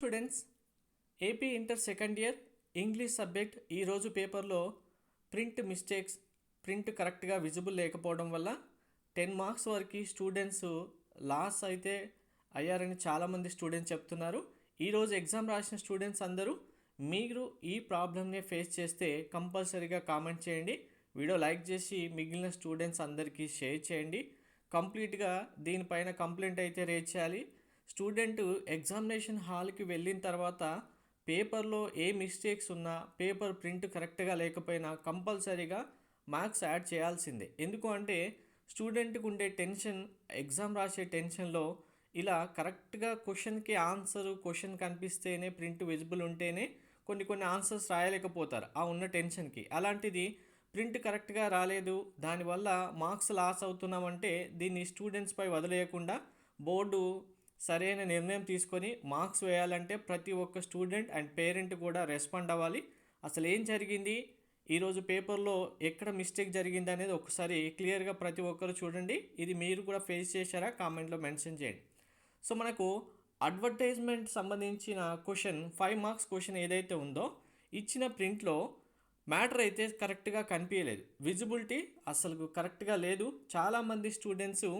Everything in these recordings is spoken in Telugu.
Students, AP inter second year English subject ఈరోజు పేపర్లో ప్రింట్ మిస్టేక్స్, ప్రింట్ కరెక్ట్గా విజిబుల్ లేకపోవడం వల్ల 10 మార్క్స్ వరకు స్టూడెంట్స్ లాస్ అయితే అయ్యారని చాలామంది స్టూడెంట్స్ చెప్తున్నారు. ఈరోజు ఎగ్జామ్ రాసిన స్టూడెంట్స్ అందరూ మీరు ఈ ప్రాబ్లమ్ని ఫేస్ చేస్తే కంపల్సరీగా కామెంట్ చేయండి, వీడియో లైక్ చేసి మిగిలిన స్టూడెంట్స్ అందరికీ షేర్ చేయండి. కంప్లీట్గా దీనిపైన కంప్లైంట్ అయితే రేజ్ చేయాలి. స్టూడెంట్ ఎగ్జామినేషన్ హాల్కి వెళ్ళిన తర్వాత పేపర్లో ఏ మిస్టేక్స్ ఉన్నా, పేపర్ ప్రింట్ కరెక్ట్గా లేకపోయినా కంపల్సరీగా మార్క్స్ యాడ్ చేయాల్సిందే. ఎందుకు అంటే స్టూడెంట్కి ఉండే టెన్షన్, ఎగ్జామ్ రాసే టెన్షన్లో ఇలా కరెక్ట్గా క్వశ్చన్కి ఆన్సర్, క్వశ్చన్ కనిపిస్తేనే ప్రింట్ విజిబుల్ ఉంటేనే కొన్ని ఆన్సర్స్ రాయలేకపోతారు ఆ ఉన్న టెన్షన్కి. అలాంటిది ప్రింట్ కరెక్ట్గా రాలేదు, దానివల్ల మార్క్స్ లాస్ అవుతున్నామంటే దీన్ని స్టూడెంట్స్పై వదిలేయకుండా బోర్డు సరైన నిర్ణయం తీసుకొని మార్క్స్ వేయాలంటే ప్రతి ఒక్క స్టూడెంట్ అండ్ పేరెంట్ కూడా రెస్పాండ్ అవ్వాలి. అసలు ఏం జరిగింది, ఈరోజు పేపర్లో ఎక్కడ మిస్టేక్ జరిగింది అనేది ఒకసారి క్లియర్గా ప్రతి ఒక్కరు చూడండి. ఇది మీరు కూడా ఫేస్ చేశారా, కామెంట్లో మెన్షన్ చేయండి. సో మనకు అడ్వర్టైజ్మెంట్ సంబంధించిన క్వశ్చన్ 5 మార్క్స్ క్వశ్చన్ ఏదైతే ఉందో ఇచ్చిన ప్రింట్లో మ్యాటర్ అయితే కరెక్ట్గా కనిపించలేదు, విజిబిలిటీ అసలు కరెక్ట్గా లేదు. చాలామంది స్టూడెంట్స్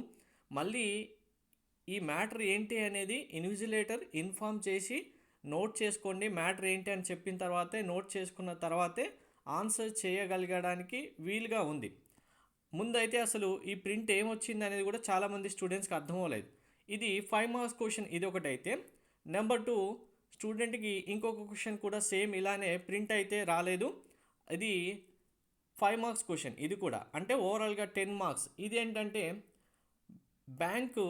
మళ్ళీ ఈ మ్యాటర్ ఏంటి అనేది ఇన్విజిలేటర్ ఇన్ఫామ్ చేసి నోట్ చేసుకోండి, మ్యాటర్ ఏంటి అని చెప్పిన తర్వాతే, నోట్ చేసుకున్న తర్వాతే ఆన్సర్ చేయగలగడానికి వీలుగా ఉంది. ముందైతే అసలు ఈ ప్రింట్ ఏమొచ్చింది అనేది కూడా చాలామంది స్టూడెంట్స్కి అర్థం అవ్వలేదు. ఇది 5 మార్క్స్ క్వశ్చన్ ఇది ఒకటైతే, నెంబర్ 2 స్టూడెంట్కి ఇంకొక క్వశ్చన్ కూడా సేమ్ ఇలానే ప్రింట్ అయితే రాలేదు. ఇది 5 మార్క్స్ క్వశ్చన్ ఇది కూడా, అంటే ఓవరాల్గా 10 మార్క్స్. ఇది ఏంటంటే బ్యాంకు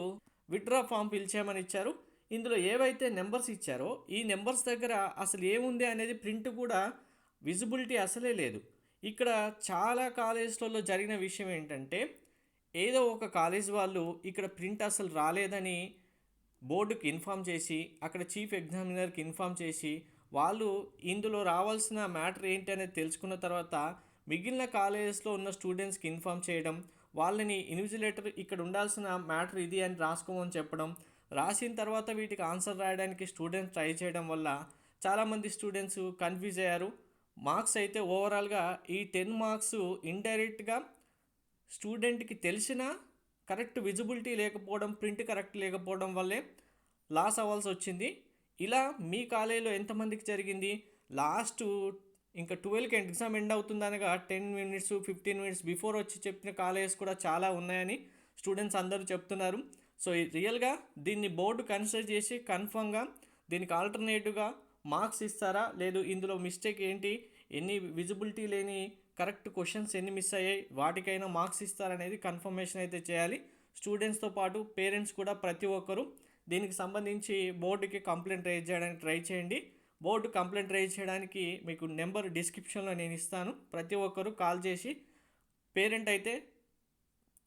విత్డ్రా ఫామ్ పిలిచేయమని ఇచ్చారు. ఇందులో ఏవైతే నెంబర్స్ ఇచ్చారో ఈ నెంబర్స్ దగ్గర అసలు ఏముంది అనేది ప్రింట్ కూడా విజిబిలిటీ అసలే లేదు. ఇక్కడ చాలా కాలేజీలలో జరిగిన విషయం ఏంటంటే ఏదో ఒక కాలేజ్ వాళ్ళు ఇక్కడ ప్రింట్ అసలు రాలేదని బోర్డుకి ఇన్ఫామ్ చేసి, అక్కడ చీఫ్ ఎగ్జామినర్కి ఇన్ఫామ్ చేసి, వాళ్ళు ఇందులో రావాల్సిన మ్యాటర్ ఏంటి అనేది తెలుసుకున్న తర్వాత మిగిలిన కాలేజెస్లో ఉన్న స్టూడెంట్స్కి ఇన్ఫామ్ చేయడం, వాళ్ళని ఇన్విజిలేటర్ ఇక్కడ ఉండాల్సిన మ్యాటర్ ఇది అని రాసుకోమని చెప్పడం, రాసిన తర్వాత వీటికి ఆన్సర్ రాయడానికి స్టూడెంట్స్ ట్రై చేయడం వల్ల చాలామంది స్టూడెంట్స్ కన్ఫ్యూజ్ అయ్యారు. మార్క్స్ అయితే ఓవరాల్గా ఈ 10 మార్క్స్ ఇండైరెక్ట్గా స్టూడెంట్కి తెలిసిన కరెక్ట్ విజిబిలిటీ లేకపోవడం, ప్రింట్ కరెక్ట్ లేకపోవడం వల్లే లాస్ అవ్వాల్సి వచ్చింది. ఇలా మీ కాలేజీలో ఎంతమందికి జరిగింది? లాస్ట్ ఇంకా 12కి ఎగ్జామ్ ఎండ్ అవుతుందనగా 10 మినిట్స్ 15 మినిట్స్ బిఫోర్ వచ్చి చెప్పిన కాలేజెస్ కూడా చాలా ఉన్నాయని స్టూడెంట్స్ అందరూ చెప్తున్నారు. సో రియల్గా దీన్ని బోర్డు కన్సిడర్ చేసి కన్ఫర్మ్గా దీనికి ఆల్టర్నేటివ్గా మార్క్స్ ఇస్తారా, లేదు ఇందులో మిస్టేక్ ఏంటి, ఎన్ని విజిబిలిటీ లేని కరెక్ట్ క్వశ్చన్స్ ఎన్ని మిస్ అయ్యాయి, వాటికైనా మార్క్స్ ఇస్తారనేది కన్ఫర్మేషన్ అయితే చేయాలి. స్టూడెంట్స్తో పాటు పేరెంట్స్ కూడా ప్రతి ఒక్కరు దీనికి సంబంధించి బోర్డుకి కంప్లైంట్ రైజ్ చేయడానికి ట్రై చేయండి. బోర్డు కంప్లైంట్ రైజ్ చేయడానికి మీకు నెంబర్ డిస్క్రిప్షన్లో నేను ఇస్తాను. ప్రతి ఒక్కరు కాల్ చేసి, పేరెంట్ అయితే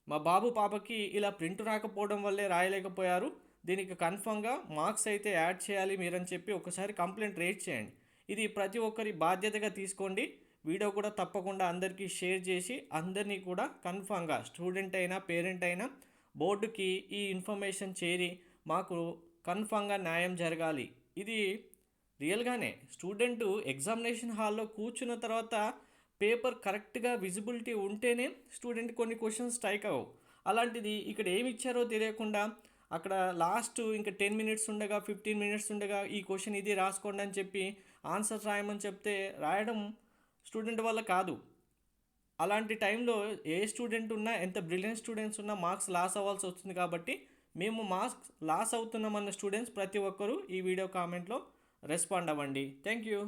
మా బాబు పాపకి ఇలా ప్రింట్ రాకపోవడం వల్లే రాయలేకపోయారు, దీనికి కన్ఫర్మ్గా మార్క్స్ అయితే యాడ్ చేయాలి మీరని చెప్పి ఒకసారి కంప్లైంట్ రైజ్ చేయండి. ఇది ప్రతి ఒక్కరి బాధ్యతగా తీసుకోండి. వీడియో కూడా తప్పకుండా అందరికీ షేర్ చేసి అందరినీ కూడా కన్ఫర్మ్గా స్టూడెంట్ అయినా పేరెంట్ అయినా బోర్డుకి ఈ ఇన్ఫర్మేషన్ చేరి మాకు కన్ఫర్మ్గా న్యాయం జరగాలి. ఇది రియల్గానే స్టూడెంట్ ఎగ్జామినేషన్ హాల్లో కూర్చున్న తర్వాత పేపర్ కరెక్ట్గా విజిబిలిటీ ఉంటేనే స్టూడెంట్ కొన్ని క్వశ్చన్స్ స్ట్రైక్ అవ్వవు. అలాంటిది ఇక్కడ ఏమి ఇచ్చారో తెలియకుండా అక్కడ లాస్ట్ ఇంకా 10 మినిట్స్ ఉండగా 15 మినిట్స్ ఉండగా ఈ క్వశ్చన్ ఇది రాసుకోండి అని చెప్పి ఆన్సర్ రాయమని చెప్తే రాయడం స్టూడెంట్ వల్ల కాదు. అలాంటి టైంలో ఏ స్టూడెంట్ ఉన్నా, ఎంత బ్రిలియంట్ స్టూడెంట్స్ ఉన్నా మార్క్స్ లాస్ అవ్వాల్సి వస్తుంది. కాబట్టి మేము మార్క్స్ లాస్ అవుతున్నామన్న స్టూడెంట్స్ ప్రతి ఒక్కరూ ఈ వీడియో కామెంట్లో రెస్పాండ్ అవ్వండి. Thank you.